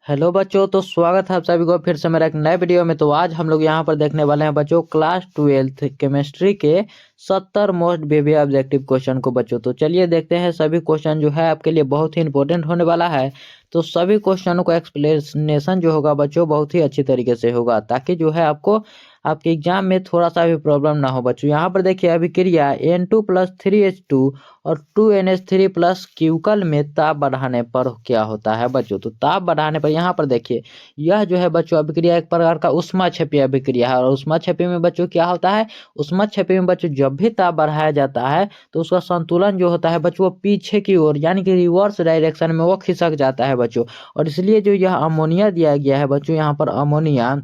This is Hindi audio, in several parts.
हेलो बच्चों, तो स्वागत है आप सभी को फिर से मेरा एक नए वीडियो में। तो आज हम लोग यहाँ पर देखने वाले हैं बच्चों क्लास 12th केमिस्ट्री के 70 मोस्ट बेबी ऑब्जेक्टिव क्वेश्चन को बच्चों। तो चलिए देखते हैं, सभी क्वेश्चन जो है आपके लिए बहुत ही इंपॉर्टेंट होने वाला है। तो सभी क्वेश्चनों का एक्सप्लेनेशन जो होगा बच्चों बहुत ही अच्छी तरीके से होगा, ताकि जो है आपको आपके एग्जाम में थोड़ा सा भी प्रॉब्लम ना हो बच्चों। यहाँ पर देखिए, अभिक्रिया N2+3H2 और 2NH3 प्लस क्यूकल में ताप बढ़ाने पर क्या होता है बच्चों। तो ताप बढ़ाने पर यहाँ पर देखिए, यह जो है बच्चों अभिक्रिया एक प्रकार का उष्माक्षेपी अभिक्रिया है। और उष्माक्षेपी में बच्चों क्या होता है, उष्माक्षेपी में बच्चों जब भी ताप बढ़ाया जाता है तो उसका संतुलन जो होता है बच्चों वो पीछे की ओर यानी कि रिवर्स डायरेक्शन में वो खिसक जाता है बच्चों। और इसलिए जो यह अमोनिया दिया गया है बच्चों, यहाँ पर अमोनिया,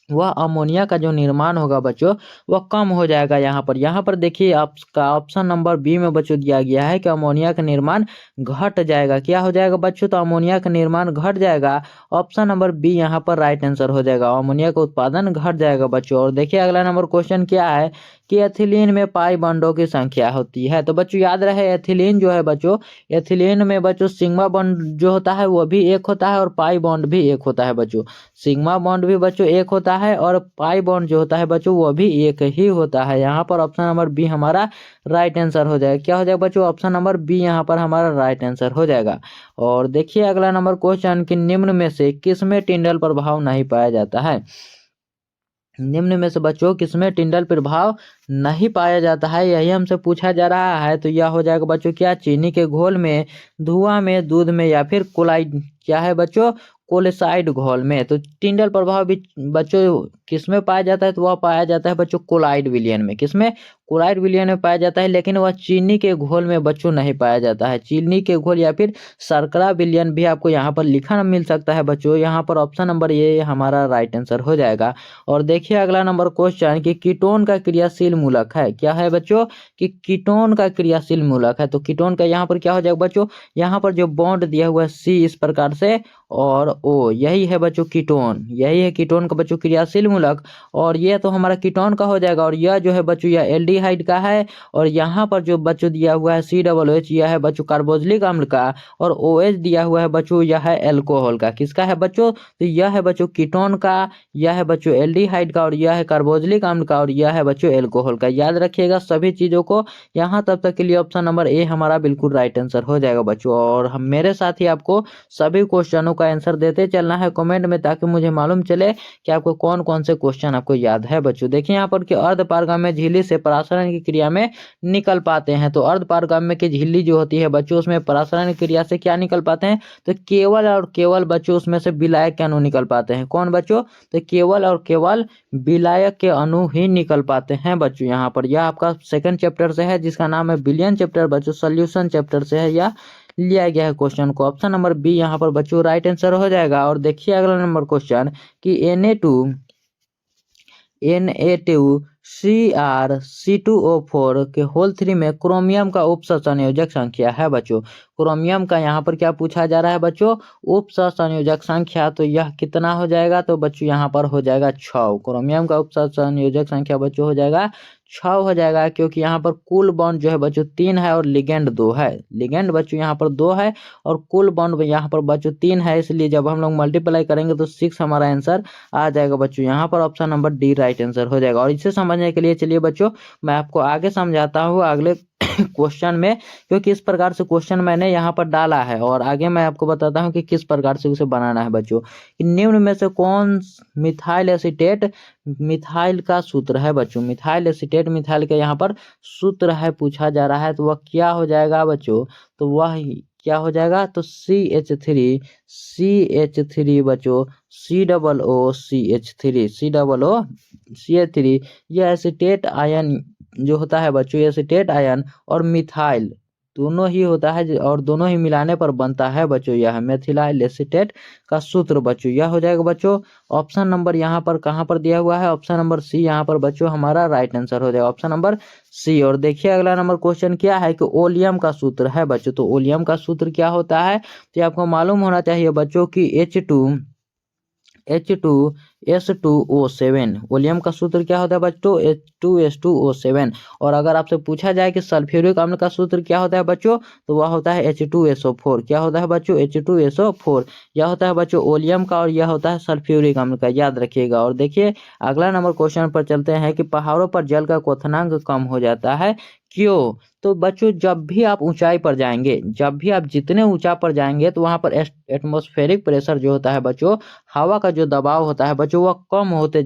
वह अमोनिया का जो निर्माण होगा बच्चों वह कम हो जाएगा। यहाँ पर देखिए आपका ऑप्शन नंबर बी में बच्चों दिया गया है कि अमोनिया का निर्माण घट जाएगा। क्या हो जाएगा बच्चों, तो अमोनिया का निर्माण घट जाएगा। ऑप्शन नंबर बी यहाँ पर राइट आंसर हो जाएगा, अमोनिया का उत्पादन घट जाएगा बच्चों। और देखिए अगला नंबर क्वेश्चन क्या है कि एथिलीन में पाई बॉन्डों की संख्या होती है। तो बच्चों याद रहे, एथिलीन जो है बच्चों, एथिलीन में बच्चों सिग्मा बॉन्ड जो होता है वो भी एक होता है और पाई बॉन्ड भी एक होता है बच्चों। सिग्मा बॉन्ड भी बच्चों एक होता है और पाई बॉन्ड जो होता है बच्चों वो भी एक ही होता है। यहाँ पर ऑप्शन नंबर बी हमारा राइट आंसर हो जाएगा। क्या हो जाएगा बच्चों, ऑप्शन नंबर बी यहाँ पर हमारा राइट आंसर हो जाएगा। और देखिए अगला नंबर क्वेश्चन कि निम्न में से किसमें टिंडल प्रभाव नहीं पाया जाता है। निम्न में से बच्चों किसमें टिंडल प्रभाव नहीं पाया जाता है, यही हमसे पूछा जा रहा है। तो यह हो जाएगा बच्चों क्या, चीनी के घोल में, धुआं में, दूध में, या फिर कोलाइड क्या है बच्चों, कोलेसाइड घोल में। तो टिंडल प्रभाव भी बच्चों किसमें पाया जाता है, तो वह पाया जाता है बच्चों कोलाइड विलयन में। किसमें, कोलाइड विलयन में पाया जाता है, लेकिन वह चीनी के घोल में बच्चों नहीं पाया जाता है। चीनी के घोल या फिर शर्करा विलयन भी आपको यहाँ पर लिखा मिल सकता है बच्चों। यहाँ पर ऑप्शन नंबर ये हमारा राइट आंसर हो जाएगा। और देखिए अगला नंबर क्वेश्चन कि कीटोन का क्रियाशील मूलक है। क्या है बच्चों, कि कीटोन का क्रियाशील मूलक है। तो कीटोन का यहाँ पर क्या हो जाएगा बच्चों, यहाँ पर जो बॉन्ड दिया हुआ है सी इस प्रकार से और ओ, यही है बच्चों कीटोन, यही है कीटोन का बच्चों क्रियाशील मूलक। और ये तो हमारा कीटोन का हो जाएगा। और यह जो है बच्चों यह एल्डिहाइड का है। और यहाँ पर जो बच्चों दिया हुआ है COOH, यह है बच्चों कार्बोक्सिलिक अम्ल का। और OH दिया हुआ है बच्चों यह है एल्कोहल का। किसका है बच्चों, तो यह है बच्चों कीटोन का, यह है बच्चों एल्डिहाइड का, और यह है कार्बोक्सिलिक अम्ल का, और यह है बच्चों एल्कोहल का। याद रखिएगा सभी चीजों को। यहाँ तब तक के लिए ऑप्शन नंबर ए हमारा बिल्कुल राइट आंसर हो जाएगा बच्चों। और हम मेरे साथ ही आपको सभी क्वेश्चनों का आंसर देते चलना है कमेंट में, ताकि मुझे मालूम चले कि आपको कौन कौन से क्वेश्चन आपको याद है बच्चों। देखिए यहाँ पर कि अर्धपारगम्य झिल्ली से परासरण की क्रिया में निकल पाते हैं। तो अर्धपारगम्य की झिल्ली जो होती है बच्चों उसमें परासरण क्रिया से क्या निकल पाते हैं, तो केवल और केवल बच्चों उसमें से विलायक के अणु निकल पाते हैं। कौन बच्चों, तो केवल और केवल विलायक के अणु ही निकल पाते हैं बच्चों। यहाँ पर यह आपका सेकंड चैप्टर से है, जिसका नाम है विलियन चैप्टर बच्चों, सोल्यूशन चैप्टर से है, या लिया गया है क्वेश्चन को। ऑप्शन नंबर बी यहाँ पर बच्चों राइट आंसर हो जाएगा। और देखिए अगला नंबर क्वेश्चन कि Na2Cr के होल 3 में क्रोमियम का उपसंयोजक संख्या है बच्चों। क्रोमियम का यहाँ पर क्या पूछा जा रहा है बच्चों, उपसंयोजक संख्या। तो यह कितना हो जाएगा, तो बच्चों यहाँ पर हो जाएगा 6। क्रोमियम का उपसंयोजक संख्या बच्चों हो जाएगा 6 हो जाएगा, क्योंकि यहाँ पर कुल बॉन्ड जो है बच्चों 3 है और लिगेंड 2 है। लिगेंड बच्चों यहाँ पर 2 है और कुल बॉन्ड यहाँ पर बच्चों 3 है, इसलिए जब हम लोग मल्टीप्लाई करेंगे तो 6 हमारा आंसर आ जाएगा बच्चों। यहाँ पर option number D right answer हो जाएगा। और इसे समझने के लिए चलिए बच्चों मैं आपको आगे समझाता हूँ अगले क्वेश्चन में, क्योंकि इस प्रकार से क्वेश्चन मैंने यहाँ पर डाला है। और आगे मैं आपको बताता हूँ कि किस प्रकार से उसे बनाना है बच्चों। कि निम्न में से कौन मिथाइल एसीटेट मिथाइल का सूत्र है बच्चों। मिथाइल एसीटेट मिथाइल का यहाँ पर सूत्र है पूछा जा रहा है, तो वह क्या हो जाएगा बच्चों, तो वह क्या हो जाएगा, तो CH3 बच्चों, COOCH3 यह एसीटेट आयन जो होता है बच्चों, एसीटेट आयन और मिथाइल दोनों ही होता है, और दोनों ही मिलाने पर बनता है बच्चों यह मेथिलाइल एसीटेट का सूत्र बच्चों। यह हो जाएगा बच्चों ऑप्शन नंबर यहाँ पर कहाँ पर दिया हुआ है, ऑप्शन नंबर सी यहाँ पर बच्चों हमारा राइट आंसर हो जाएगा, ऑप्शन नंबर सी। और देखिए अगला नंबर क्वेश्चन क्या है कि ओलियम का सूत्र है बच्चों। तो ओलियम का सूत्र क्या होता है, तो आपको मालूम होना चाहिए बच्चों की H2 H2O7। वोलियम का सूत्र क्या होता है बच्चों? H2H2O7। और अगर आपसे पूछा जाए कि सल्फ्यूरिक अम्ल का सूत्र क्या होता है बच्चों, तो वह होता है H2SO4। क्या होता है बच्चों? H2SO4। यह होता है बच्चों ओलियम का और यह होता है सल्फ्यूरिक अम्ल का, याद रखिएगा। और देखिए अगला नंबर क्वेश्चन पर चलते हैं कि पहाड़ों पर जल का क्वथनांक कम हो जाता है, क्यों? तो बच्चों जब भी आप ऊंचाई पर जाएंगे, जब भी आप जितने ऊंचा पर जाएंगे, तो वहां पर एटमॉस्फेरिक प्रेशर जो होता है बच्चों, हवा का जो दबाव होता है बच्चों, वह कम होते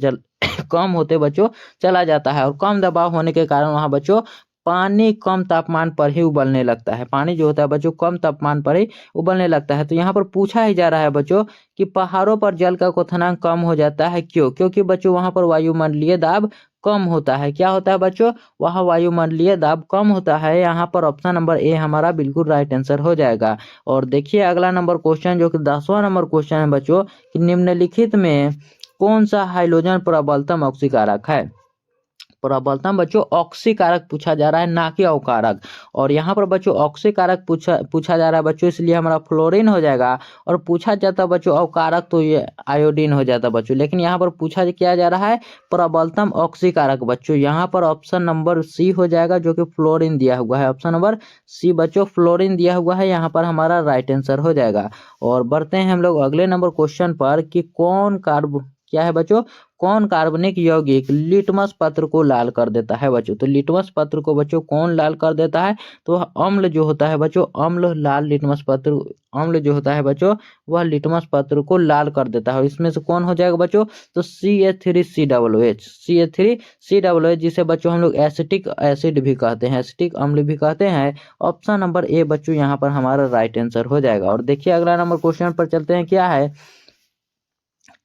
कम होते बच्चों चला जाता है। और कम दबाव होने के कारण वहां बच्चों पानी कम तापमान पर ही उबलने लगता है। पानी जो होता है बच्चों कम तापमान पर ही उबलने लगता है। तो यहाँ पर पूछा ही जा रहा है बच्चों कि पहाड़ों पर जल का क्वथनांक कम हो जाता है, क्यों? क्योंकि बच्चों वहां पर वायुमंडलीय दाब कम होता है। क्या होता है बच्चों? वहाँ वायुमंडलीय दाब कम होता है। यहाँ पर ऑप्शन नंबर ए हमारा बिल्कुल राइट आंसर हो जाएगा। और देखिए अगला नंबर क्वेश्चन जो कि 10वां नंबर क्वेश्चन है बच्चों कि निम्नलिखित में कौन सा हाइड्रोजन प्रबलतम ऑक्सीकारक है? प्रबलतम बच्चों ऑक्सीकारक पूछा जा रहा है, ना कि अवकारक। और यहाँ पर बच्चों ऑक्सीकारक पूछा जा रहा है बच्चों, इसलिए हमारा फ्लोरीन हो जाएगा। और पूछा जाता बच्चों अवकारक तो ये आयोडीन हो जाता बच्चों। लेकिन यहाँ पर पूछा क्या जा रहा है? प्रबलतम ऑक्सीकारक बच्चों। यहाँ पर ऑप्शन नंबर सी हो जाएगा जो कि फ्लोरीन दिया हुआ है। ऑप्शन नंबर सी बच्चों फ्लोरीन दिया हुआ है, यहाँ पर हमारा राइट आंसर हो जाएगा। और बढ़ते हैं हम लोग अगले नंबर क्वेश्चन पर कि क्या है बच्चों? कौन कार्बनिक यौगिक लिटमस पत्र को लाल कर देता है बच्चों? तो लिटमस पत्र को बच्चों कौन लाल कर देता है? तो अम्ल जो होता है बच्चों, अम्ल लाल लिटमस पत्र, अम्ल जो होता है बच्चों वह लिटमस पत्र को लाल कर देता है। इसमें से कौन हो जाएगा बच्चों? तो CH3COOH, CH3COOH, जिसे बच्चों हम लोग एसिटिक एसिड भी कहते हैं, एसिटिक अम्ल भी कहते हैं। ऑप्शन नंबर ए बच्चों यहाँ पर हमारा राइट आंसर हो जाएगा। और देखिए अगला नंबर क्वेश्चन पर चलते हैं, क्या है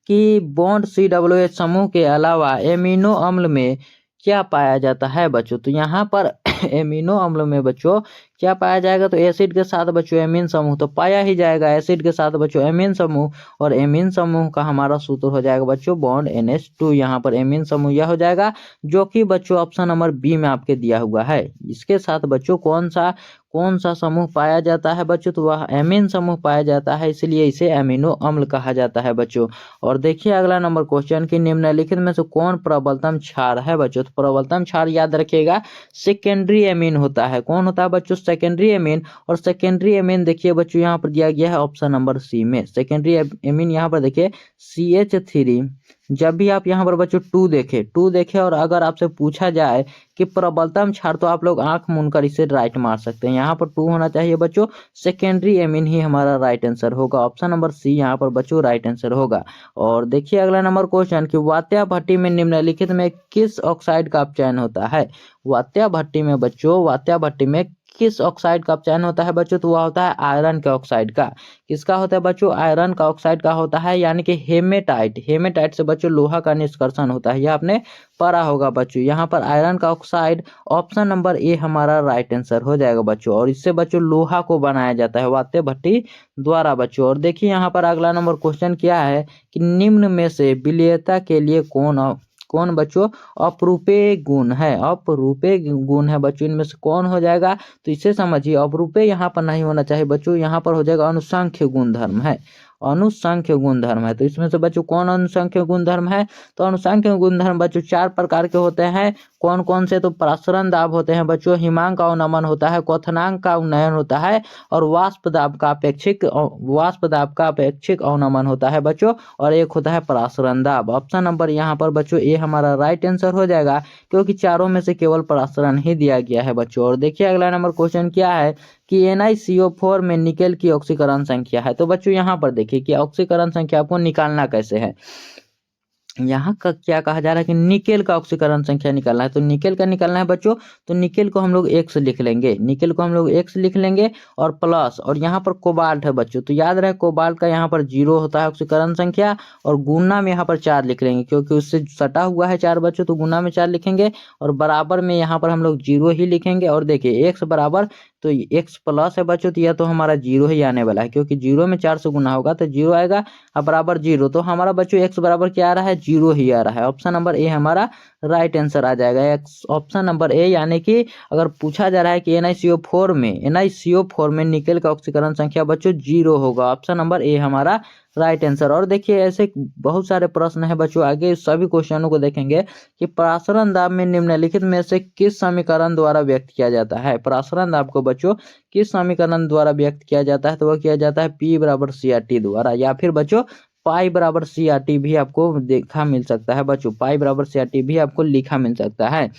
कि बॉन्ड COOH समूह के अलावा एमिनो अम्ल में क्या पाया जाता है बच्चों? तो यहाँ पर एमिनो अम्ल में बच्चों क्या पाया जाएगा? तो एसिड के साथ बच्चों एमीन समूह तो पाया ही जाएगा, एसिड के साथ बच्चों एमीन समूह। और एमीन समूह का हमारा सूत्र हो जाएगा बच्चों बॉन्ड NH2। यहाँ पर एमीन समूह यह हो जाएगा जो कि बच्चों ऑप्शन नंबर बी में आपके दिया हुआ है। इसके साथ बच्चों कौन सा समूह पाया जाता है बच्चों? तो वह एमीन समूह पाया जाता है, इसलिए इसे एमिनो अम्ल कहा जाता है बच्चों। और देखिए अगला नंबर क्वेश्चन कि निम्नलिखित में से कौन प्रबलतम क्षार है बच्चों? तो प्रबलतम क्षार याद रखिएगा सेकेंडरी एमीन होता है। कौन होता है बच्चों? Secondary amine. और सेकेंडरी एमीन देखिए बच्चों यहाँ पर दिया गया है ऑप्शन नंबर सी में। सेकेंडरी एमीन यहाँ पर देखिए CH3। जब भी आप यहाँ पर बच्चों टू देखे और अगर आपसे पूछा जाए कि प्रबलतम क्षार, तो आप लोग आंख मूंदकर इसे राइट मार सकते हैं। यहाँ पर 2 होना चाहिए बच्चों, सेकेंडरी एमीन ही हमारा राइट आंसर होगा। ऑप्शन नंबर सी यहाँ पर बच्चों राइट आंसर होगा। और देखिए अगला नंबर क्वेश्चन कि वात्या भट्टी में निम्नलिखित में किस ऑक्साइड का चयन होता है? वात्या भट्टी में बच्चों, वात्या भट्टी में किस ऑक्साइड का चयन होता है बच्चों? तो वह होता है आयरन के ऑक्साइड का। किसका होता है बच्चों? आयरन का ऑक्साइड का होता है, यानी कि हेमेटाइट। हेमेटाइट से बच्चों लोहा का निष्कर्षण होता है, यह आपने पढ़ा होगा बच्चों। यहाँ पर आयरन का ऑक्साइड ऑप्शन नंबर ए हमारा राइट आंसर हो जाएगा बच्चों। और इससे बच्चों लोहा को बनाया जाता है वात्या भट्टी द्वारा बच्चों। और देखिए यहाँ पर अगला नंबर क्वेश्चन क्या है कि निम्न में से विलेयता के लिए कौन बच्चों अपरूपे गुण है? अपरूपे गुण है बच्चों, इनमें से कौन हो जाएगा? तो इसे समझिए, अपरूपे यहाँ पर नहीं होना चाहिए बच्चों, यहाँ पर हो जाएगा अनुसंख्य गुणधर्म है, अनुसंख्य गुणधर्म है। तो इसमें से बच्चों कौन अनुसंख्य गुणधर्म है? तो अनुसंख्य गुणधर्म बच्चों 4 प्रकार के होते हैं। कौन कौन से? तो प्रसरण दाब होते हैं बच्चों, हिमांक का अवनमन होता है, क्वथनांक का उन्नयन होता है, और वाष्प दाब का अपेक्षिक अवनमन होता है बच्चों। और एक होता है प्रसरण दाब। ऑप्शन नंबर यहाँ पर बच्चों ए हमारा राइट आंसर हो जाएगा, क्योंकि चारों में से केवल प्रसरण ही दिया गया है बच्चों। और देखिए अगला नंबर क्वेश्चन क्या है कि NiCO4 में निकेल की ऑक्सीकरण संख्या है। तो बच्चों यहाँ पर देखिए कि ऑक्सीकरण संख्या को निकालना कैसे है। यहाँ का क्या कहा जा रहा है कि निकेल का ऑक्सीकरण संख्या निकालना है। तो निकेल का निकालना है बच्चों, तो निकेल को हम लोग X लिख लेंगे, निकेल को हम लोग X लिख लेंगे और प्लस, और यहाँ पर कोबाल्ट है बच्चों, तो याद रहे कोबाल्ट का यहाँ पर 0 होता है ऑक्सीकरण संख्या, और गुना में यहाँ पर 4 लिख लेंगे, क्योंकि उससे सटा हुआ है 4 बच्चों, तो गुना में 4 लिखेंगे, और बराबर में यहाँ पर हम लोग 0 ही लिखेंगे। और देखिए X बराबर तो x प्लस है बच्चों, तो यह तो हमारा 0 ही आने वाला है, क्योंकि 0 में 4 से गुना होगा तो 0 आएगा और बराबर 0। तो हमारा बच्चों x बराबर क्या आ रहा है, 0 ही आ रहा है। ऑप्शन नंबर ए हमारा राइट आंसर आ जाएगा। ऑप्शन नंबर ए, यानी कि अगर पूछा जा रहा है कि NiCO4 में निकेल का ऑक्सीकरण संख्या बच्चों 0 होगा। ऑप्शन नंबर ए हमारा राइट आंसर। और देखिए ऐसे बहुत सारे प्रश्न है बच्चों, आगे सभी क्वेश्चनों को देखेंगे कि परासरण दाब में निम्नलिखित में से किस समीकरण द्वारा व्यक्त किया जाता है। परासरण दाब को बच्चों किस समीकरण द्वारा व्यक्त किया जाता है, तो वह किया जाता है P बराबर CRT द्वारा, या फिर बच्चों पाई बराबर CRT भी आपको देखा मिल सकता है बच्चों, पाई बराबर CRT भी आपको लिखा मिल सकता है।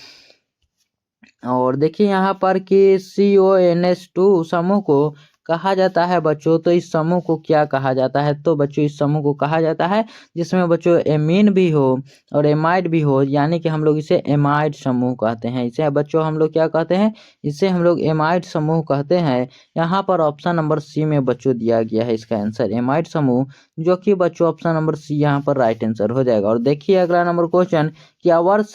और देखिए यहाँ पर कि CONS2 समूह को कहा जाता है बच्चों, तो इस समूह को क्या कहा जाता है, तो बच्चों इस समूह को कहा जाता है जिसमें बच्चों एमीन भी हो और एमाइड भी हो, यानी कि हम लोग इसे एमाइड समूह कहते हैं। इसे बच्चों हम लोग क्या कहते हैं, इसे हम लोग एमाइड समूह कहते हैं। यहाँ पर ऑप्शन नंबर सी में बच्चों दिया गया है इसका आंसर एमाइड समूह, जो कि बच्चों ऑप्शन नंबर सी यहाँ पर राइट आंसर हो जाएगा। और देखिए अगला नंबर क्वेश्चन कि आवर्त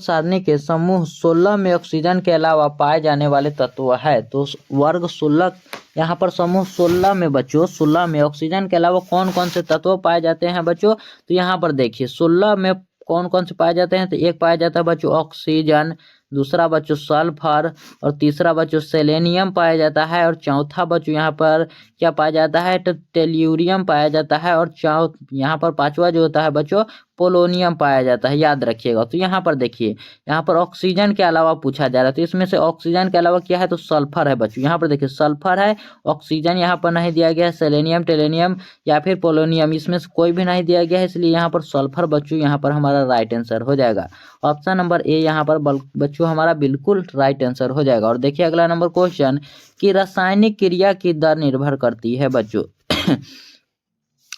सारणी के समूह 16 में ऑक्सीजन के अलावा पाए जाने वाले तत्व है। तो वर्ग 16, यहाँ पर समूह 16 में बच्चों 16 में ऑक्सीजन के अलावा कौन कौन से तत्व पाए जाते हैं बच्चों, तो यहाँ पर देखिए 16 में कौन कौन से पाए जाते हैं, तो एक पाया जाता है बच्चों ऑक्सीजन, दूसरा बच्चों सल्फर, और तीसरा बच्चों सेलेनियम पाया जाता है, और चौथा बच्चों यहाँ पर क्या पाया जाता है, तो टेल्यूरियम पाया जाता है, और यहाँ पर पांचवा जो होता है बच्चों पोलोनियम पाया जाता है, याद रखिएगा। तो यहाँ पर देखिए यहाँ पर ऑक्सीजन के अलावा पूछा जा रहा है, तो इसमें से ऑक्सीजन के अलावा क्या है, तो सल्फर है बच्चों। यहाँ पर देखिए सल्फर है, ऑक्सीजन यहाँ पर नहीं दिया गया है, सेलेनियम, टेलेनियम या फिर पोलोनियम इसमें से कोई भी नहीं दिया गया है, इसलिए यहाँ पर सल्फर बच्चों यहाँ पर हमारा राइट आंसर हो जाएगा। ऑप्शन नंबर ए यहाँ पर बच्चों हमारा बिल्कुल राइट आंसर हो जाएगा। और देखिए अगला नंबर क्वेश्चन कि रासायनिक क्रिया की दर निर्भर करती है बच्चों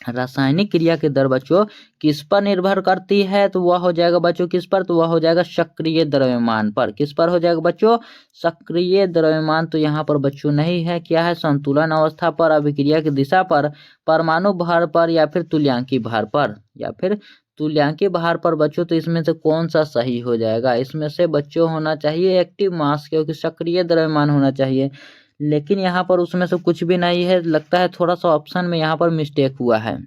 रासायनिक क्रिया की दर बच्चों किस पर निर्भर करती है, तो वह हो जाएगा बच्चों किस पर, तो वह हो जाएगा सक्रिय द्रव्यमान पर। किस पर हो जाएगा बच्चों, सक्रिय द्रव्यमान। तो यहाँ पर बच्चों नहीं है, क्या है, संतुलन अवस्था पर, अभिक्रिया की दिशा पर, परमाणु भार पर, या फिर तुल्यांकी भार पर, बच्चों। तो इसमें से कौन सा सही हो जाएगा, इसमें से बच्चों होना चाहिए एक्टिव मास, क्योंकि सक्रिय द्रव्यमान होना चाहिए, लेकिन यहाँ पर उसमें से कुछ भी नहीं है। लगता है थोड़ा सा ऑप्शन में यहाँ पर मिस्टेक हुआ है,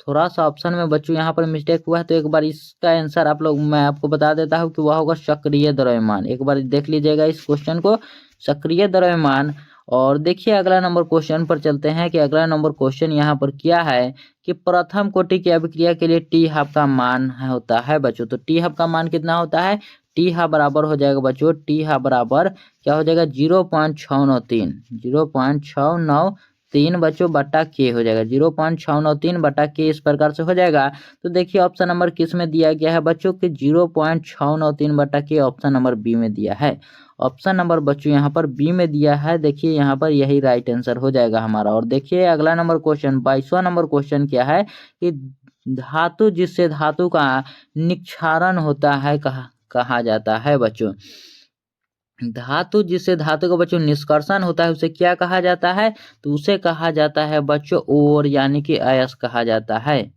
थोड़ा सा ऑप्शन में बच्चों यहाँ पर मिस्टेक हुआ है। तो एक बार इसका आंसर मैं आपको बता देता हूँ कि वह होगा सक्रिय द्रव्यमान। एक बार देख लीजिएगा इस क्वेश्चन को, सक्रिय द्रव्यमान। और देखिए अगला नंबर क्वेश्चन पर चलते हैं कि अगला नंबर क्वेश्चन यहाँ पर क्या है कि प्रथम कोटि की अभिक्रिया के लिए T-हाफ का मान होता है बच्चों। तो T-हाफ का मान कितना होता है, T-हाफ बराबर हो जाएगा बच्चों, T-हाफ बराबर क्या हो जाएगा 0.693 बच्चों बटा के हो जाएगा, 0.693 बटा के इस प्रकार से हो जाएगा। तो देखिए ऑप्शन नंबर किस में दिया गया है बच्चों कि 0.693 बटा के ऑप्शन नंबर बी में दिया है। ऑप्शन नंबर बच्चों यहाँ पर बी में दिया है, देखिए यहाँ पर यही राइट आंसर हो जाएगा हमारा। और देखिए अगला नंबर क्वेश्चन 22वां नंबर क्वेश्चन क्या है कि धातु जिससे धातु का निक्षारण होता है कहा जाता है बच्चों। धातु जिससे धातु का बच्चों निष्कर्षण होता है उसे क्या कहा जाता है, तो उसे कहा जाता है बच्चों ओर, यानी कि अयस्क कहा जाता है,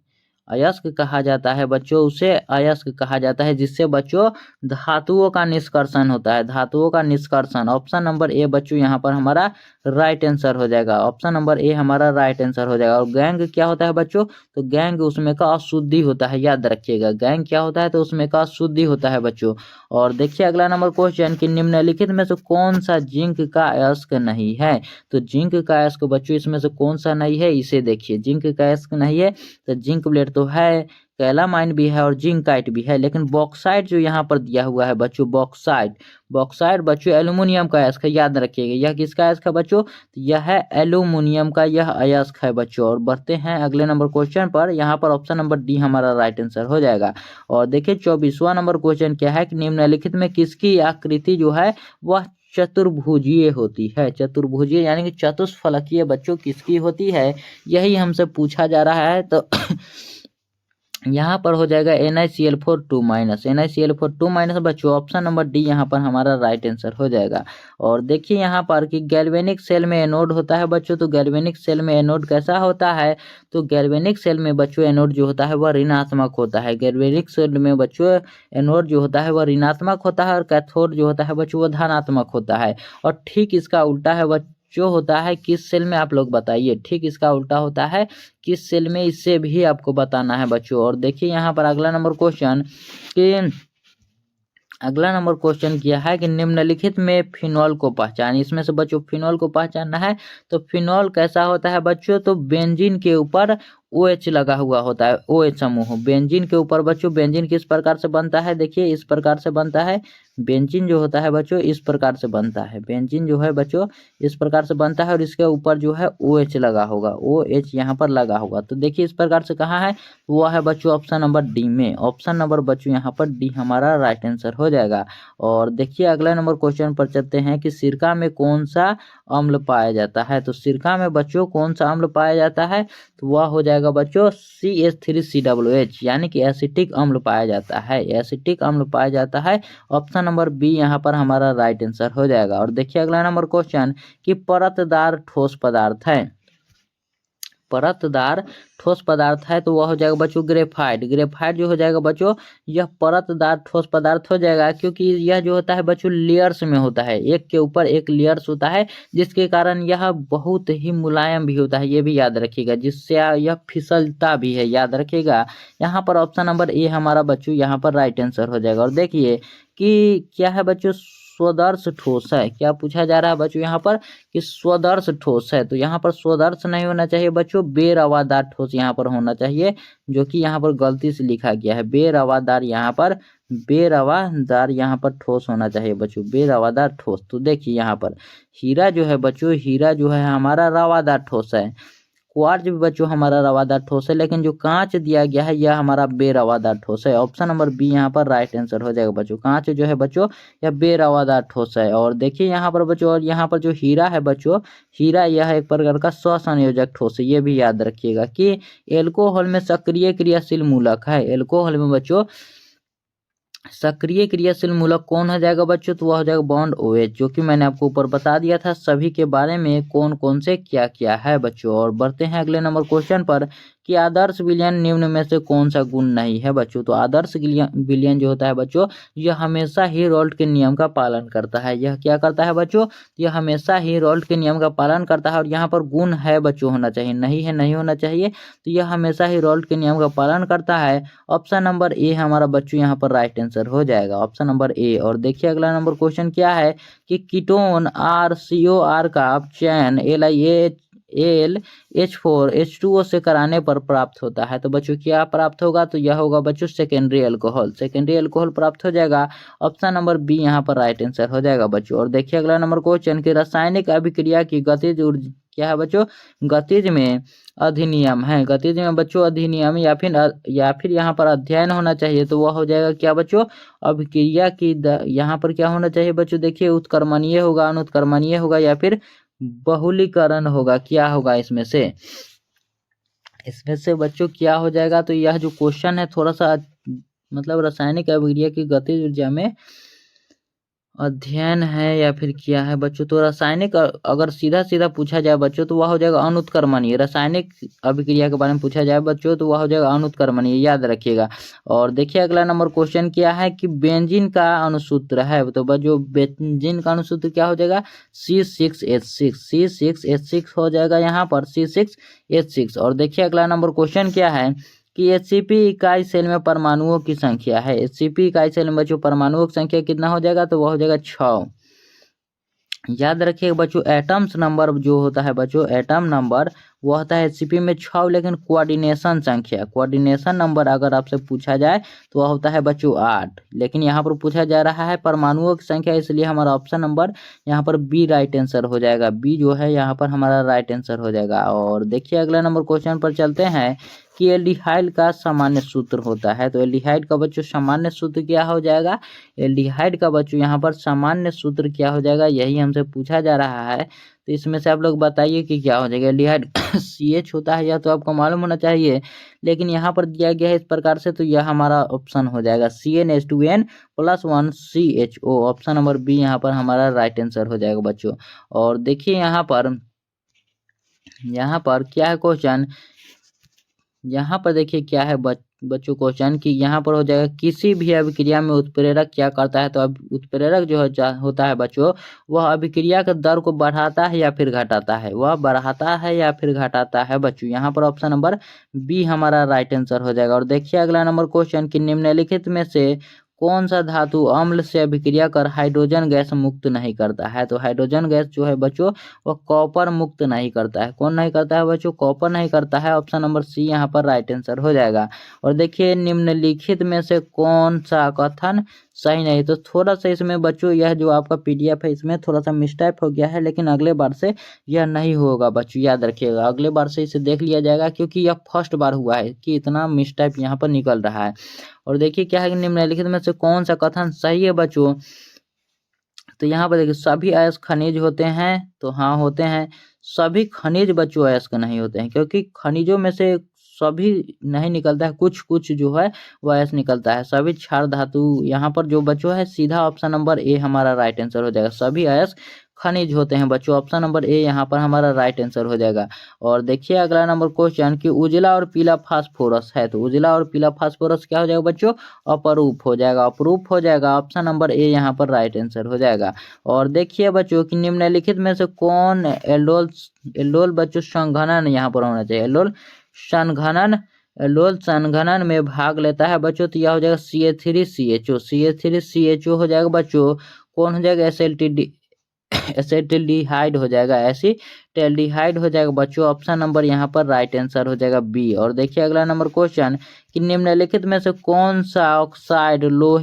अयस्क कहा जाता है बच्चों, उसे अयस्क कहा जाता है जिससे बच्चों धातुओं का निष्कर्षण होता है, धातुओं का निष्कर्षण। ऑप्शन नंबर ए बच्चों यहाँ पर हमारा राइट आंसर हो जाएगा, ऑप्शन नंबर ए हमारा राइट आंसर हो जाएगा। और गैंग क्या होता है बच्चों, तो गैंग उसमें का अशुद्धि होता है, याद रखिएगा गैंग क्या होता है, तो उसमें का अशुद्धि होता है बच्चों। और देखिए अगला नंबर क्वेश्चन कि निम्नलिखित में से कौन सा जिंक का अयस्क नहीं है, तो जिंक का अयस्क बच्चों इसमें से कौन सा नहीं है, इसे देखिए जिंक का अयस्क नहीं है, तो जिंक ब्लेड तो है, कैलामाइन भी है और जिंकाइट भी है, लेकिन बॉक्साइट जो यहाँ पर दिया हुआ है बच्चों, बॉक्साइट बच्चों एल्यूमिनियम का अयस्क है, याद रखिएगा यह किसका अयस्क है बच्चों, तो यह है एल्यूमिनियम का यह अयस्क है बच्चों। और बढ़ते हैं अगले नंबर क्वेश्चन पर, यहाँ पर ऑप्शन नंबर डी हमारा राइट आंसर हो जाएगा। और देखिए 24वां नंबर क्वेश्चन क्या है कि निम्नलिखित में किसकी आकृति जो है वह चतुर्भुजीय होती है, चतुर्भुजीय यानी कि चतुष्फलकीय बच्चों किसकी होती है, यही हमसे पूछा जा रहा है। तो यहाँ पर हो जाएगा NiCl4 2 माइनस, NiCl4 2 माइनस बच्चों ऑप्शन नंबर डी यहाँ पर हमारा राइट आंसर हो जाएगा। और देखिए यहाँ पर कि गैल्वेनिक सेल में एनोड होता है बच्चों, तो गैल्वेनिक सेल में एनोड कैसा होता है, तो गैल्वेनिक सेल में बच्चों एनोड जो होता है वह ऋणात्मक होता है। गैल्वेनिक सेल में बच्चों एनोड जो होता है वह ऋणात्मक होता है और कैथोड जो होता है बच्चों वह धनात्मक होता है। और ठीक इसका उल्टा है जो होता है किस सेल में, आप लोग बताइए। ठीक इसका उल्टा होता है किस सेल में, इससे भी आपको बताना है बच्चों। और देखिए यहाँ पर अगला नंबर क्वेश्चन किया है कि निम्नलिखित में फिनॉल को पहचान। इसमें से बच्चों फिनॉल को पहचानना है। तो फिनॉल कैसा होता है बच्चों, तो बेंजीन के ऊपर OH लगा हुआ होता है, OH समूह बेंजीन के ऊपर। बच्चों बेंजीन किस प्रकार से बनता है, देखिए इस प्रकार से बनता है। बेंजीन जो होता है बच्चों इस प्रकार से बनता है, बेंजीन जो है बच्चों इस प्रकार से बनता है और इसके ऊपर जो है OH लगा होगा, OH यहाँ पर लगा होगा। तो देखिए इस प्रकार से कहाँ है, वो है बच्चों ऑप्शन नंबर डी में। ऑप्शन नंबर बच्चों यहाँ पर डी हमारा राइट आंसर हो जाएगा। और देखिए अगला नंबर क्वेश्चन पर चलते हैं कि सिरका में कौन सा अम्ल पाया जाता है। तो सिरका में बच्चों कौन सा अम्ल पाया जाता है, तो वह हो जाएगा बच्चों CH3COOH, यानी कि एसिटिक अम्ल पाया जाता है, एसिटिक अम्ल पाया जाता है। ऑप्शन नंबर बी यहाँ पर हमारा राइट आंसर हो जाएगा। और देखिए अगला नंबर क्वेश्चन कि परतदार ठोस पदार्थ है, परतदार ठोस पदार्थ है, तो वह हो जाएगा बच्चों ग्रेफाइट। ग्रेफाइट जो हो जाएगा बच्चों यह परतदार ठोस पदार्थ हो जाएगा, क्योंकि यह जो होता है बच्चों लेयर्स में होता है, एक के ऊपर एक लेयर्स होता है, जिसके कारण यह बहुत ही मुलायम भी होता है, ये भी याद रखिएगा, जिससे यह फिसलता भी है, याद रखिएगा। यहाँ पर ऑप्शन नंबर ए हमारा बच्चों यहाँ पर राइट आंसर हो जाएगा। और देखिए कि क्या है बच्चों, स्वदर्श ठोस है। क्या पूछा जा रहा है बच्चों यहाँ पर कि स्वदर्श ठोस है, तो यहाँ पर स्वदर्श नहीं होना चाहिए बच्चों, बेरवादार ठोस यहाँ पर होना चाहिए, जो कि यहाँ पर गलती से लिखा गया है बेरवादार, यहाँ पर बेरवादार यहाँ पर ठोस होना चाहिए बच्चों, बेरवादार ठोस। तो देखिए यहाँ पर हीरा जो है बच्चों, हीरा जो है हमारा रवादार ठोस है। क्वार्ज भी बच्चों हमारा रवादार ठोस है, लेकिन जो कांच दिया गया है यह हमारा बेरवादार ठोस है। ऑप्शन नंबर बी यहाँ पर राइट आंसर हो जाएगा बच्चों, कांच जो है बच्चों यह बेरवादार ठोस है। और देखिए यहाँ पर बच्चों, और यहाँ पर जो हीरा है बच्चों, हीरा यह एक प्रकार का स्वसंयोजक ठोस है, ये भी याद रखिएगा कि एल्कोहल में सक्रिय क्रियाशील मूलक है। एल्कोहल में बच्चों सक्रिय क्रियाशील मूलक कौन हो जाएगा बच्चों, तो वह हो जाएगा बॉन्ड OH, जो कि मैंने आपको ऊपर बता दिया था सभी के बारे में कौन कौन से क्या क्या है बच्चों। और बढ़ते हैं अगले नंबर क्वेश्चन पर कि आदर्श विलयन निम्न में से कौन सा गुण नहीं है बच्चों। तो आदर्श विलयन जो होता है बच्चों यह हमेशा ही रॉल्ट के नियम का पालन करता है। यह क्या करता है बच्चों, यह हमेशा ही रॉल्ट के नियम का पालन करता है। और यहाँ पर गुण है बच्चों होना चाहिए, नहीं है नहीं होना चाहिए, तो यह हमेशा ही रॉल्ट के नियम का पालन करता है। ऑप्शन नंबर ए हमारा बच्चों यहाँ पर राइट आंसर हो जाएगा, ऑप्शन नंबर ए। और देखिए अगला नंबर क्वेश्चन क्या है कि कीटोन RCOR का चयन LiAlH4H2O से कराने पर प्राप्त होता है। तो बच्चों क्या प्राप्त होगा, तो यह होगा बच्चों सेकेंडरी अल्कोहल, सेकेंडरी अल्कोहल प्राप्त हो जाएगा। ऑप्शन नंबर बी यहाँ पर राइट आंसर हो जाएगा बच्चों। और देखिए अगला नंबर क्वेश्चन की रासायनिक अभिक्रिया की गतिज ऊर्जा क्या है बच्चों, गतिज में अधिनियम है, गतिज में बच्चों अधिनियम या फिर यहाँ पर अध्ययन होना चाहिए, तो वह हो जाएगा क्या बच्चों, अभिक्रिया की यहाँ पर क्या होना चाहिए बच्चों, देखिए उत्क्रमणीय होगा, अनुत्क्रमणीय होगा या फिर बहुलीकरण होगा, क्या होगा इसमें से बच्चों क्या हो जाएगा। तो यह जो क्वेश्चन है थोड़ा सा मतलब रासायनिक अभिक्रिया की गतिज ऊर्जा में अध्ययन है या फिर क्या है बच्चों। तो रासायनिक अगर सीधा सीधा पूछा जाए बच्चों तो वह हो जाएगा अनुत्क्रमणीय, रासायनिक अभिक्रिया के बारे में पूछा जाए बच्चों तो वह हो जाएगा अनुत्क्रमणीय, याद रखिएगा। और देखिए अगला नंबर क्वेश्चन क्या है कि बेंजीन का अणुसूत्र है, तो बच्चों बेंजीन का अणुसूत्र क्या हो जाएगा, C6H6 हो जाएगा यहाँ पर C6H6। और देखिए अगला नंबर क्वेश्चन क्या है कि HCP इकाई सेल में परमाणुओं की संख्या है, HCP इकाई सेल में बच्चों परमाणुओं की संख्या कितना हो जाएगा, तो वह हो जाएगा 6। याद रखिएगा बच्चों एटम्स नंबर जो होता है बच्चों, एटम नंबर वो होता है HCP में 6, लेकिन कोऑर्डिनेशन संख्या, कोऑर्डिनेशन नंबर अगर आपसे पूछा जाए तो वह होता है बच्चों 8, लेकिन यहाँ पर पूछा जा रहा है परमाणुओं की संख्या, इसलिए हमारा ऑप्शन नंबर यहाँ पर बी राइट आंसर हो जाएगा, बी जो है यहाँ पर हमारा राइट आंसर हो जाएगा। और देखिए अगला नंबर क्वेश्चन पर चलते हैं कि एल्डिहाइड का सामान्य सूत्र होता है। तो एल्डिहाइड का बच्चों सामान्य सूत्र क्या हो जाएगा? एल्डिहाइड का बच्चों यहाँ पर सामान्य सूत्र क्या हो जाएगा, यही हमसे पूछा जा रहा है। तो इसमें से आप लोग बताइए कि क्या हो जाएगा। एल्डिहाइड CH होता है, यह तो आपको मालूम होना चाहिए, लेकिन यहाँ पर दिया गया है इस प्रकार से, तो यह हमारा ऑप्शन हो जाएगा CnH2n + 1 CHO। Option number B यहाँ पर हमारा राइट आंसर हो जाएगा बच्चों। और देखिए यहाँ पर क्या है क्वेश्चन, यहाँ पर देखिए क्या है बच्चों क्वेश्चन कि यहाँ पर हो जाएगा किसी भी अभिक्रिया में उत्प्रेरक क्या करता है। तो अब उत्प्रेरक जो होता है बच्चों, वह अभिक्रिया के दर को बढ़ाता है या फिर घटाता है, वह बढ़ाता है या फिर घटाता है बच्चों। यहाँ पर ऑप्शन नंबर बी हमारा राइट आंसर हो जाएगा। और देखिए अगला नंबर क्वेश्चन कि निम्नलिखित में से कौन सा धातु अम्ल से अभिक्रिया कर हाइड्रोजन गैस मुक्त नहीं करता है। तो हाइड्रोजन गैस जो है बच्चों वह कॉपर मुक्त नहीं करता है। कौन नहीं करता है बच्चों? कॉपर नहीं करता है। ऑप्शन नंबर सी यहाँ पर राइट आंसर हो जाएगा। और देखिए निम्नलिखित में से कौन सा कथन सही नहीं। तो थोड़ा सा इसमें बच्चों यह जो आपका PDF है इसमें थोड़ा सा मिस्टेक हो गया है, लेकिन अगले बार से यह नहीं होगा बच्चों, याद रखिएगा। अगले बार से इसे देख लिया जाएगा, क्योंकि यह फर्स्ट बार हुआ है कि इतना मिस्टेक यहाँ पर निकल रहा है। और देखिए क्या है कि निम्नलिखित में से कौन सा कथन सही है बच्चों। तो यहाँ पर देखिए सभी अयस्क खनिज होते हैं, तो हाँ होते हैं। सभी खनिज बच्चों अयस्क नहीं होते हैं, क्योंकि खनिजों में से सभी नहीं निकलता है, कुछ कुछ जो है वह अयस्क निकलता है। सभी क्षार धातु यहाँ पर जो बच्चों है सीधा ऑप्शन नंबर ए हमारा राइट आंसर हो जाएगा। सभी अयस्क खनिज होते हैं बच्चों, ऑप्शन नंबर ए यहाँ पर हमारा राइट आंसर हो जाएगा। और देखिए अगला नंबर क्वेश्चन कि उजला और पीला फास्फोरस है। तो उजला और पीला फास्फोरस क्या हो जाएगा बच्चों? अपरूप हो जाएगा, अपरूप हो जाएगा। ऑप्शन नंबर ए यहाँ पर राइट आंसर हो जाएगा। और देखिए बच्चों कि निम्नलिखित में से कौन एल्डोल बच्चों संघनन यहाँ पर होना चाहिए। एल्डोल संघनन में भाग लेता है बच्चों, तो यह हो जाएगा CH3CHO। CH3CHO हो जाएगा बच्चों। कौन हो जाएगा? एसिटिल्डिहाइड हो जाएगा, एसिटिल्डिहाइड हो जाएगा बच्चों। ऑप्शन नंबर यहाँ पर राइट आंसर हो जाएगा बी। और देखिए अगला नंबर क्वेश्चन कि निम्नलिखित में से कौन सा ऑक्साइड लौ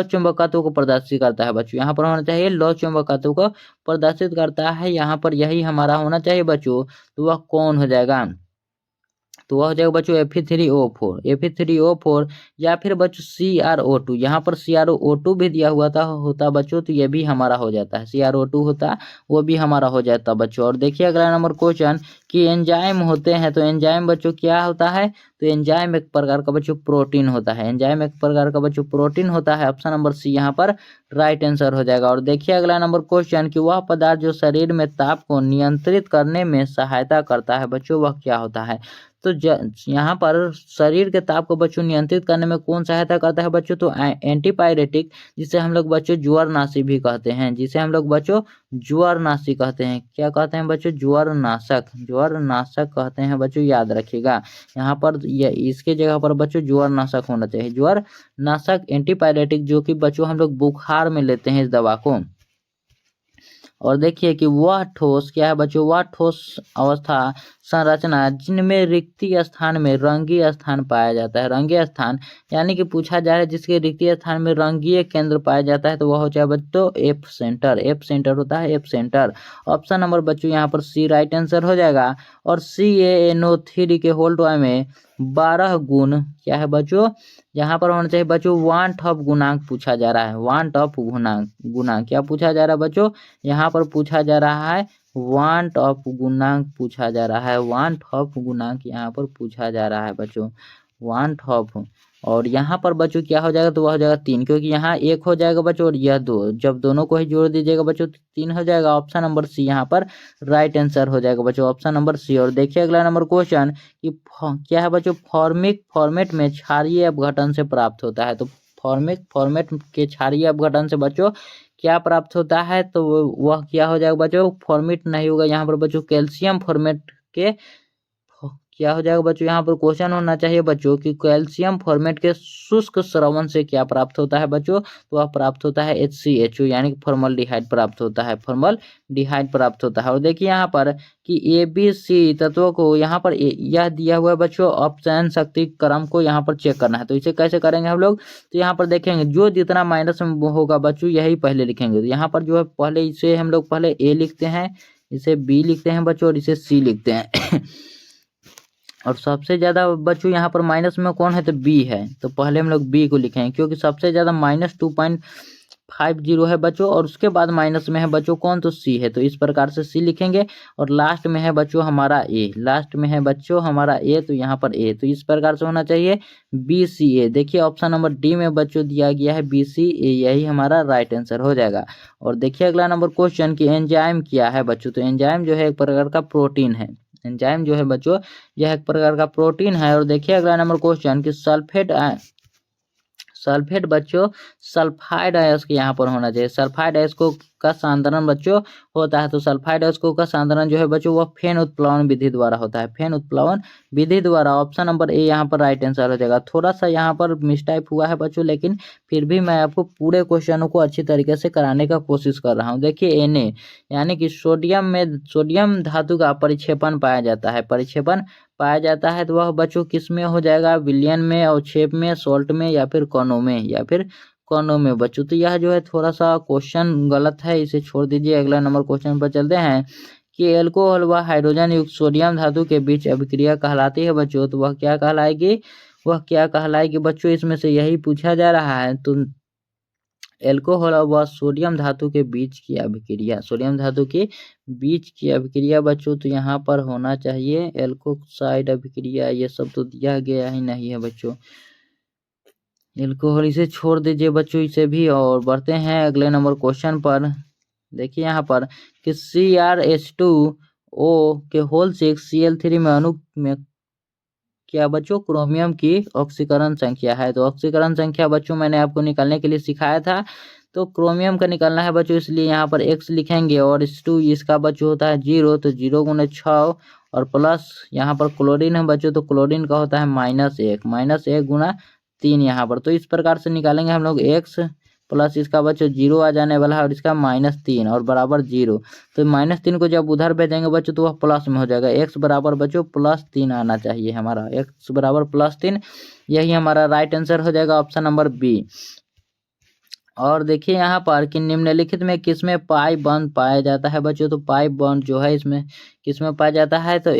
चुंबकत्व को प्रदर्शित करता है बच्चों। यहाँ पर होना चाहिए लौ चुंबकत्व को प्रदर्शित करता है, यहाँ पर यही हमारा होना चाहिए बच्चों। तो वह कौन हो जाएगा? तो वह हो जाएगा बच्चों Fe3O4 या फिर बच्चों CrO2। यहाँ पर CrO2 भी दिया हुआ होता बच्चों, तो ये भी हमारा हो जाता है। CrO2 होता वो भी हमारा हो जाता बच्चों। और देखिए अगला नंबर क्वेश्चन कि एंजाइम होते हैं। तो एंजाइम बच्चों क्या होता है? तो एंजाइम एक प्रकार का बच्चों प्रोटीन होता है। एंजाइम एक प्रकार का बच्चों प्रोटीन होता है। ऑप्शन नंबर सी यहाँ पर राइट आंसर हो जाएगा। और देखिए अगला नंबर क्वेश्चन कि वह पदार्थ जो शरीर में ताप को नियंत्रित करने में सहायता करता है बच्चों, वह क्या होता है। तो यहाँ पर शरीर के ताप को बच्चों नियंत्रित करने में कौन सहायता करता है बच्चों? तो एंटीपायरेटिक, जिसे हम लोग बच्चों ज्वरनाशी भी कहते हैं, जिसे हम लोग बच्चों ज्वरनाशी कहते हैं। क्या कहते हैं बच्चों? ज्वरनाशक कहते हैं बच्चों, याद रखिएगा। यहाँ पर इसके जगह पर बच्चों ज्वरनाशक होना चाहिए। ज्वरनाशक एंटीपायरेटिक, जो कि बच्चों हम लोग बुखार में लेते हैं इस दवा को। और देखिए कि वह ठोस क्या है बच्चों? वह ठोस अवस्था संरचना जिनमें रिक्ति स्थान में रंगीय स्थान पाया जाता है। रंगीय स्थान यानी कि पूछा जा रहा है जिसके रिक्ति स्थान में रंगीय केंद्र पाया जाता है, तो वह हो जाए बच्चों एफ सेंटर होता है, एफ सेंटर। ऑप्शन नंबर बच्चों यहाँ पर सी राइट आंसर हो जाएगा। और CaNO3 के होल में 12 गुण क्या है बच्चों? यहाँ पर होना चाहिए बच्चों वांट ऑफ गुणांक पूछा जा रहा है। वांट ऑफ गुणांक क्या पूछा जा रहा है बच्चों? यहाँ पर पूछा जा रहा है वांट ऑफ गुणांक पूछा जा रहा है। वांट ऑफ गुणांक यहाँ पर पूछा जा रहा है बच्चों, वांट ऑफ। और यहाँ पर बच्चों क्या हो जाएगा? तो वह हो जाएगा 3, क्योंकि यहाँ 1 हो जाएगा बच्चों और यह 2, जब दोनों को ही जोड़ दीजिएगा बच्चों तो 3 हो जाएगा। ऑप्शन नंबर सी यहाँ पर राइट आंसर हो जाएगा बच्चों, ऑप्शन नंबर सी। और देखिए अगला नंबर क्वेश्चन कि क्या है बच्चों? फॉर्मिक फॉर्मेट में क्षारीय अपघटन से प्राप्त होता है। तो फॉर्मिक फॉर्मेट के क्षारीय अपघटन से बच्चों क्या प्राप्त होता है? तो वह क्या हो जाएगा बच्चों? फॉर्मेट नहीं होगा यहाँ पर बच्चों, कैल्शियम फॉर्मेट के क्या हो जाएगा बच्चों? यहाँ पर क्वेश्चन होना चाहिए बच्चों कि कैल्शियम फॉर्मेट के शुष्क स्रवण से क्या प्राप्त होता है बच्चों? तो वह प्राप्त होता है HCHO यानी कि फॉर्मलडिहाइड प्राप्त होता है, फॉर्मलडिहाइड प्राप्त होता है। और देखिए यहाँ पर कि ABC तत्वों को यहाँ पर यह दिया हुआ है बच्चों, अपचयन शक्ति क्रम को यहाँ पर चेक करना है। तो इसे कैसे करेंगे हम लोग? तो यहाँ पर देखेंगे जो जितना माइनस में होगा बच्चों यही पहले लिखेंगे। तो यहाँ पर जो है पहले इसे हम लोग पहले A लिखते हैं, इसे B लिखते हैं बच्चों और इसे C लिखते हैं। और सबसे ज़्यादा बच्चों यहाँ पर माइनस में कौन है, तो बी है। तो पहले हम लोग बी को लिखेंगे क्योंकि सबसे ज़्यादा -2.50 है बच्चों, और उसके बाद माइनस में है बच्चों कौन, तो सी है। तो इस प्रकार से सी लिखेंगे। और लास्ट में है बच्चों हमारा ए, लास्ट में है बच्चों हमारा ए, तो यहाँ पर ए, तो इस प्रकार से होना चाहिए बी सी ए। देखिए ऑप्शन नंबर डी में बच्चों दिया गया है बी सी ए, यही हमारा राइट आंसर हो जाएगा। और देखिए अगला नंबर क्वेश्चन कि एंजाइम क्या है बच्चों, तो एंजाइम जो है एक प्रकार का प्रोटीन है। एंजाइम जो है बच्चों यह एक प्रकार का प्रोटीन है। और देखिए अगला नंबर क्वेश्चन कि सल्फेट बच्चों सल्फाइड अयस्क यहाँ पर होना चाहिए। सल्फाइड अयस्कों का सांद्रण बच्चों होता है, तो सल्फाइड अयस्कों का सांद्रण जो है बच्चों वह फेन उत्प्लवन विधि द्वारा होता है, फेन उत्प्लवन विधि द्वारा। ऑप्शन नंबर ए यहाँ पर राइट आंसर हो जाएगा। थोड़ा सा यहाँ पर मिसटाइप हुआ है बच्चों, लेकिन फिर भी मैं आपको पूरे क्वेश्चनों को अच्छी तरीके से कराने का कोशिश कर रहा हूँ। देखिए Na यानी कि सोडियम धातु का परिक्षेपण पाया जाता है, परिक्षेपण पाया जाता है, तो वह बच्चों किस में हो जाएगा, विलयन में, अवक्षेप में, सॉल्ट में, या फिर कणों में, या फिर कणों में बच्चों। तो यह जो है थोड़ा सा क्वेश्चन गलत है, इसे छोड़ दीजिए। अगला नंबर क्वेश्चन पर चलते हैं कि अल्कोहल व हाइड्रोजन युक्त सोडियम धातु के बीच अभिक्रिया कहलाती है बच्चों, तो वह क्या कहलाएगी, वह क्या कहलाएगी बच्चों, इसमें से यही पूछा जा रहा है। तो एल्कोहल व सोडियम धातु के बीच की अभिक्रिया, सोडियम धातु के बीच की अभिक्रिया बच्चों, तो यहाँ पर होना चाहिए एल्कोक्साइड अभिक्रिया। ये सब तो दिया गया ही नहीं है बच्चों, एल्कोहल इसे छोड़ दीजिए बच्चों, इसे भी। और बढ़ते हैं अगले नंबर क्वेश्चन पर। देखिए यहाँ पर कि CrH2O के होल 6 Cl3 में अणु में क्या बच्चों क्रोमियम की ऑक्सीकरण संख्या है। तो ऑक्सीकरण संख्या बच्चों मैंने आपको निकालने के लिए सिखाया था, तो क्रोमियम का निकालना है बच्चों, इसलिए यहाँ पर x लिखेंगे। और H2 इसका बच्चों होता है 0, तो 0 × 6 और प्लस यहाँ पर क्लोरीन है बच्चों, तो क्लोरीन का होता है -1, -1 × 3 यहाँ पर। तो इस प्रकार से निकालेंगे हम लोग x प्लस इसका बच्चों 0 आ जाने वाला है, और इसका -3 और बराबर 0। तो -3 को जब उधर भेजेंगे बच्चों तो वह प्लस में हो जाएगा, x बराबर बच्चों +3 आना चाहिए हमारा, x बराबर +3, यही हमारा राइट आंसर हो जाएगा, ऑप्शन नंबर बी। और देखिए यहाँ पर कि निम्नलिखित में किसमें पाई बॉन्ड पाया जाता है बच्चों, तो पाई बॉन्ड जो है इसमें किसमें पाया जाता है, तो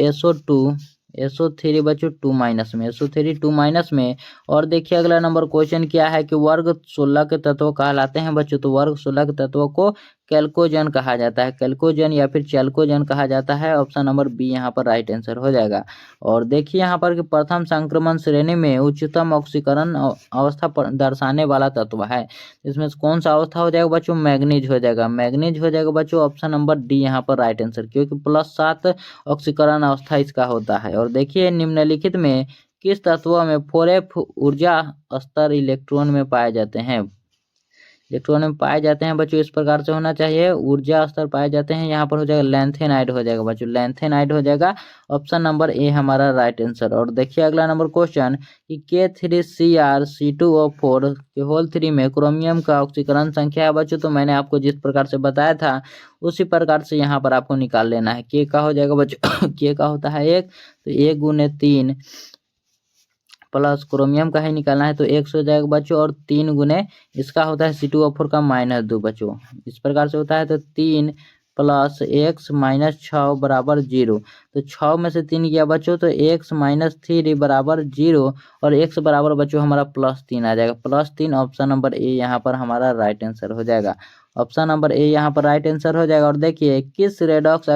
SO3 बच्चों 2- में, SO3 2- में। और देखिए अगला नंबर क्वेश्चन क्या है कि वर्ग 16 के तत्व कहलाते हैं बच्चों, तो वर्ग 16 के तत्वों को कैल्कोजन कहा जाता है, कैल्कोजन या फिर चैल्कोजन कहा जाता है। ऑप्शन नंबर बी यहाँ पर राइट आंसर हो जाएगा। और देखिए यहाँ पर कि प्रथम संक्रमण श्रेणी में उच्चतम ऑक्सीकरण अवस्था दर्शाने वाला तत्व है, इसमें कौन सा अवस्था हो जाएगा बच्चों, मैग्नीज हो जाएगा, मैग्नीज हो जाएगा बच्चों, ऑप्शन नंबर डी यहाँ पर राइट आंसर, क्योंकि +7 ऑक्सीकरण अवस्था इसका होता है। और देखिए निम्नलिखित में किस तत्व में 4f ऊर्जा स्तर इलेक्ट्रॉन में पाए जाते हैं, इलेक्ट्रॉन में पाए जाते हैं बच्चों, इस प्रकार से होना चाहिए, ऊर्जा स्तर पाए जाते हैं, यहाँ पर हो जाएगा लैंथेनाइड हो जाएगा बच्चों, लैंथेनाइड हो जाएगा, ऑप्शन नंबर ए हमारा राइट आंसर। और देखिए अगला नंबर क्वेश्चन कि K3Cr2O4 के होल 3 में क्रोमियम का ऑक्सीकरण संख्या है बच्चों, तो मैंने आपको जिस प्रकार से बताया था उसी प्रकार से यहाँ पर आपको निकाल लेना है। K का हो जाएगा बच्चों K का होता है 1, तो 1 × 3 प्लस क्रोमियम का ही निकालना है, तो 1 हो जाएगा बच्चों, और 3 × इसका होता है C2O4 का -2 बच्चों, इस प्रकार से होता है। तो 3 + x - 6 बराबर 0, तो 6 में से 3 गया बच्चों, तो x - 3 बराबर 0, और x बराबर बच्चों हमारा +3 आ जाएगा, +3, ऑप्शन नंबर ए यहाँ पर हमारा राइट आंसर हो जाएगा, ऑप्शन नंबर ए यहाँ पर राइट आंसर हो जाएगा। और देखिए किस रेडॉक्स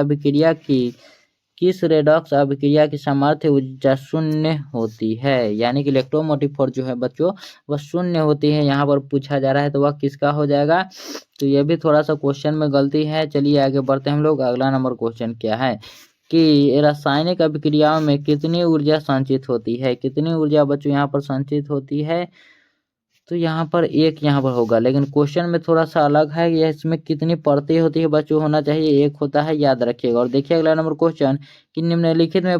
अभिक्रिया की सामर्थ्य ऊर्जा 0 होती है, यानी कि इलेक्ट्रोमोटिव फोर्स जो है बच्चों वह 0 होती है, यहाँ पर पूछा जा रहा है, तो वह किसका हो जाएगा। तो ये भी थोड़ा सा क्वेश्चन में गलती है। चलिए आगे बढ़ते हैं हम लोग। अगला नंबर क्वेश्चन क्या है कि रासायनिक अभिक्रियाओं में कितनी ऊर्जा संचित होती है, कितनी ऊर्जा बच्चों यहाँ पर संचित होती है, तो यहाँ पर 1 यहाँ पर होगा, लेकिन क्वेश्चन में थोड़ा सा अलग है, यह इसमें कितनी परतें होती है बच्चों, होना चाहिए 1 होता है, याद रखिएगा। और देखिए अगला नंबर क्वेश्चन कि निम्नलिखित में